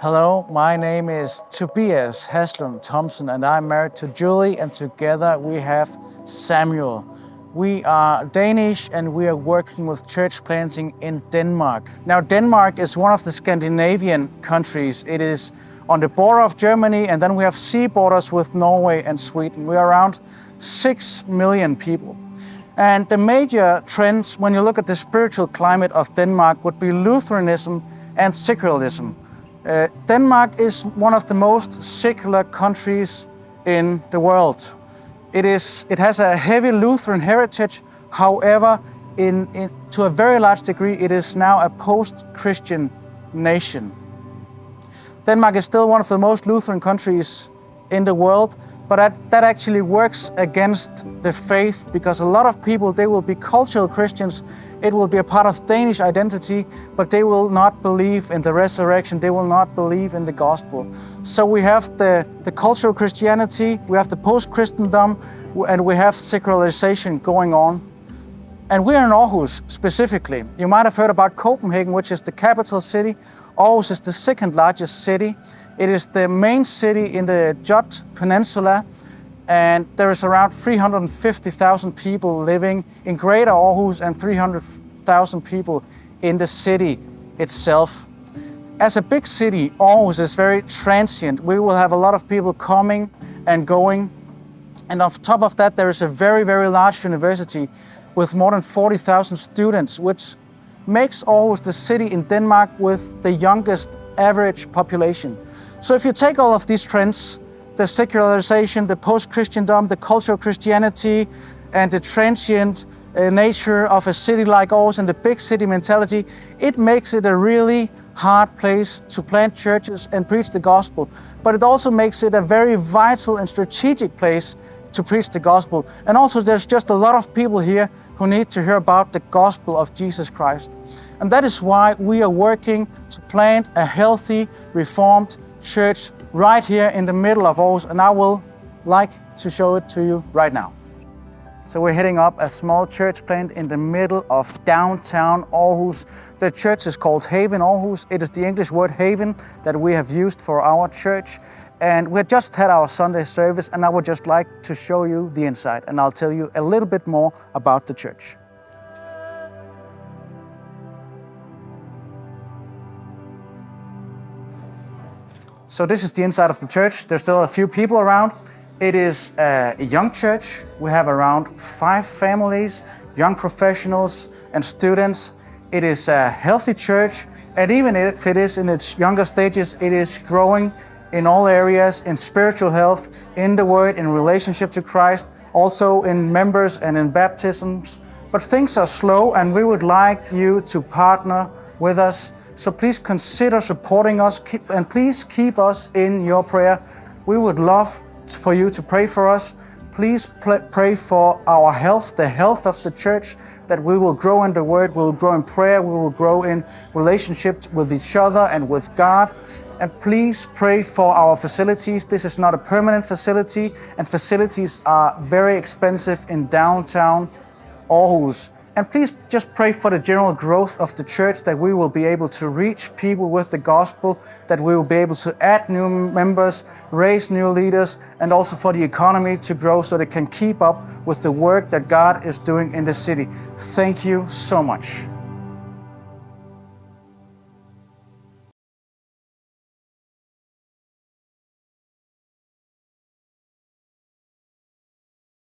Hello, my name is Tobias Haslund-Thomsen and I'm married to Julie, and together we have Samuel. We are Danish and we are working with church planting in Denmark. Now, Denmark is one of the Scandinavian countries. It is on the border of Germany, and then we have sea borders with Norway and Sweden. We are around 6 million people. And the major trends, when you look at the spiritual climate of Denmark, would be Lutheranism and secularism. Denmark is one of the most secular countries in the world. It has a heavy Lutheran heritage. However, to a very large degree, it is now a post-Christian nation. Denmark is still one of the most Lutheran countries in the world, but that actually works against the faith, because a lot of people, they will be cultural Christians. It will be a part of Danish identity, but they will not believe in the resurrection. They will not believe in the gospel. So we have the cultural Christianity, we have the post-Christendom, and we have secularization going on. And we're in Aarhus specifically. You might have heard about Copenhagen, which is the capital city. Aarhus is the second largest city. It is the main city in the Jut Peninsula, and there is around 350,000 people living in Greater Aarhus and 300,000 people in the city itself. As a big city, Aarhus is very transient. We will have a lot of people coming and going. And on top of that, there is a very, very large university with more than 40,000 students, which makes Aarhus the city in Denmark with the youngest average population. So if you take all of these trends, the secularization, the post-Christendom, the cultural Christianity, and the transient nature of a city like Aarhus and the big city mentality, it makes it a really hard place to plant churches and preach the gospel. But it also makes it a very vital and strategic place to preach the gospel. And also there's just a lot of people here who need to hear about the gospel of Jesus Christ. And that is why we are working to plant a healthy, reformed church right here in the middle of Aarhus, and I will like to show it to you right now. So we're heading up a small church plant in the middle of downtown Aarhus. The church is called Haven Aarhus. It is the English word haven that we have used for our church. And we just had our Sunday service, and I would just like to show you the inside, and I'll tell you a little bit more about the church. So this is the inside of the church. There's still a few people around. It is a young church. We have around 5 families, young professionals and students. It is a healthy church, and even if it is in its younger stages, it is growing in all areas, in spiritual health, in the word, in relationship to Christ, also in members and in baptisms. But things are slow, and we would like you to partner with us. So please consider supporting us, and please keep us in your prayer. We would love for you to pray for us. Please pray for our health, the health of the church, that we will grow in the word, we will grow in prayer, we will grow in relationship with each other and with God. And please pray for our facilities. This is not a permanent facility, and facilities are very expensive in downtown Aarhus. And please just pray for the general growth of the church, that we will be able to reach people with the gospel, that we will be able to add new members, raise new leaders, and also for the economy to grow so they can keep up with the work that God is doing in the city. Thank you so much.